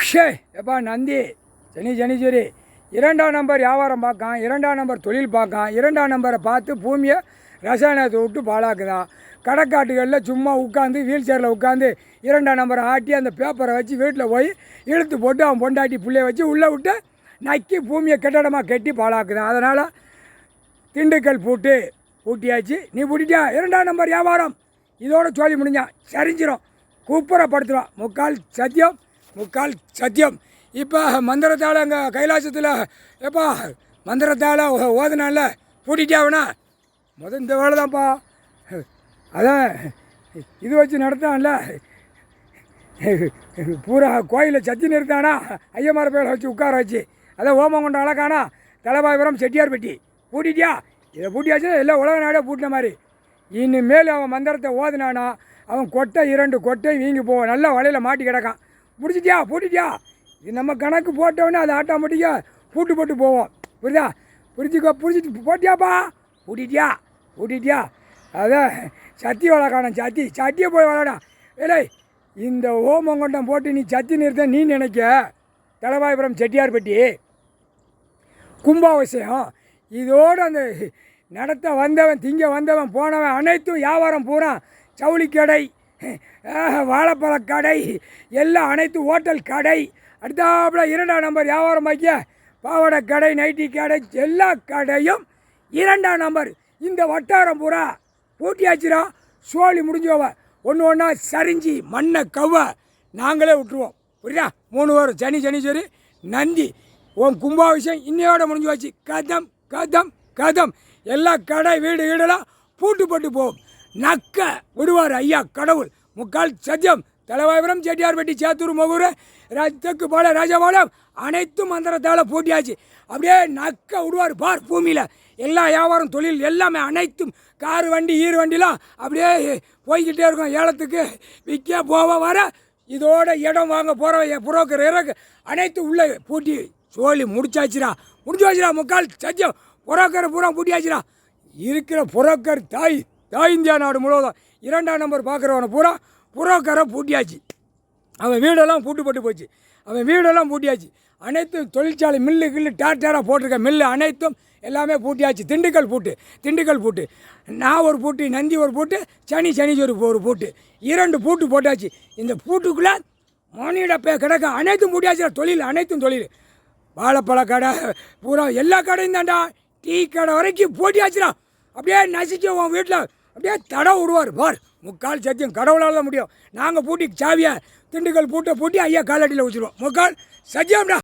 ஷே எப்பா நந்தி சரி இரண்டாம் நம்பர் வியாபாரம் பார்க்கான், இரண்டாம் நம்பர் தொழில் பார்க்கான், இரண்டாம் நம்பரை பார்த்து பூமியை ரசாயனத்தை விட்டு பாழாக்குதான். கடைக்காட்டுகளில் சும்மா உட்காந்து வீல் சேரில் உட்காந்து இரண்டாம் நம்பரை ஆட்டி அந்த பேப்பரை வச்சு வீட்டில் போய் இழுத்து போட்டு அவன் பொண்டாட்டி பிள்ளைய வச்சு உள்ளே விட்டு நக்கி பூமியை கட்டடமாக கட்டி பாழாக்குதான். அதனால் திண்டுக்கல் பூட்டியாச்சு. நீ பூட்டிட்டியா? இரண்டாம் நம்பர் வியாபாரம் இதோட சோழி முடிஞ்சான், சரிஞ்சிரும், குப்புறப்படுத்துவான். முக்கால் சத்தியம். இப்போ மந்திரத்தால் அங்கே கைலாசத்தில் எப்பா மந்திரத்தால் ஓதுனால பூட்டிட்டாவனா இந்த வேலை தான்ப்பா. அதான் இது வச்சு நடத்தான்ல, பூரா கோயிலில் சத்தி நிறுத்தானா, ஐயமார பேரை வச்சு உட்கார வச்சு அதான் ஓமம் கொண்ட அழகானா தலைவாய்புரம் செட்டியார்பட்டி பூட்டிட்டியா? இதை பூட்டியாச்சுன்னா எல்லாம் உலக நாடே பூட்டின மாதிரி. இனிமேல் அவன் மந்திரத்தை ஓதுனானா அவன் கொட்டை 2 கொட்டை வீங்கி போவான், நல்லா வலையில் மாட்டி கிடக்கான். பூட்டிட்டியா? இது நம்ம கணக்கு போட்டோன்னே அது ஆட்டோமேட்டிக்காக போட்டு போவோம். புரியுதா? புரிஞ்சிட்டு போட்டியாப்பா? பூட்டிட்டியா? அதான் சத்தி வளர்க்கான சட்டியை போய் விளாடா. இல்லை இந்த ஓமங்கொண்டம் போட்டு நீ சத்தி நிறுத்த நீ நினைக்க. தலைவாய்புரம் செட்டியார்பட்டி கும்பாபிஷேகம் இதோடு அந்த நடத்த வந்தவன் திங்க வந்தவன் போனவன் அனைத்தும் வியாபாரம் பூரா ஜவுளி கடை, வாழைப்பழ கடை எல்லாம் அனைத்து ஹோட்டல் கடை. அடுத்தாப்புல இரண்டாம் நம்பர் வியாபாரம் வைக்க பாவாடை கடை, நைட்டி கடை எல்லா கடையும் இரண்டாம் நம்பர். இந்த வட்டாரம் பூரா பூட்டியாச்சுரா. சோழி முடிஞ்சவ ஒன்றா சரிஞ்சு மண்ணை கவ்வ நாங்களே விட்டுருவோம். புரியுதா? 3 வாரம் சரி நந்தி உன் கும்பாபிஷேகம் இன்னையோட முடிஞ்சு வச்சு கதம் எல்லா கடை வீடெல்லாம் பூட்டுப்பட்டு போகும். நக்க விடுவார் ஐயா கடவுள். முக்கால் சத்தியம். தலைவாய்புரம் செட்டியார்பட்டி சேத்தூர் மகூர் தெற்கு பால ராஜபாலம் அனைத்தும் மந்திரத்தால் பூட்டியாச்சு. அப்படியே நக்க விடுவார் பார். பூமியில் எல்லா வியாபாரம் தொழில் எல்லாமே அனைத்தும் காரு வண்டி ஈர் வண்டிலாம் அப்படியே போய்கிட்டே இருக்கும். ஏலத்துக்கு விற்க போக வர இதோட இடம் வாங்க போகிற புரோக்கர் இறக்கு அனைத்தும் உள்ளே பூட்டி சோழி முடிச்சாச்சுரா. முக்கால் சத்தியம். புரோக்கரை பூரா பூட்டியாச்சுரா. இருக்கிற புரோக்கர் தாய் இந்தியா நாடு முழுவதும் இரண்டாம் நம்பர் பார்க்குறவனை பூரா புரோக்கரை பூட்டியாச்சு. அவன் வீடெல்லாம் பூட்டுப்பட்டு போச்சு. பூட்டியாச்சு. அனைத்தும் தொழிற்சாலை மில்லு டாட்டாராக போட்டிருக்க மில்லு அனைத்தும் எல்லாமே பூட்டியாச்சு. திண்டுக்கல் பூட்டு நான் ஒரு பூட்டு, நந்தி ஒரு பூட்டு, சனீஸ்வரி ஒரு பூட்டு, 2 பூட்டு போட்டாச்சு. இந்த பூட்டுக்குள்ளே மணியிட கிடக்க அனைத்தும் பூட்டியாச்சு. அனைத்தும் தொழில் வாழைப்பழ கடை பூரா எல்லா கடையும் தாண்டா, டீ கடை வரைக்கும் பூட்டியாச்சுடா. அப்படியே நசிக்க உன் வீட்டில் அப்படியே தடவை விடுவார் பார். முக்கால் சத்தியம். கடவுளால் தான் முடியும். நாங்கள் பூட்டி சாவியை திண்டுக்கல் பூட்டி ஐயா காலடியில் வச்சுருவோம். முக்கால் சத்தியம்டா.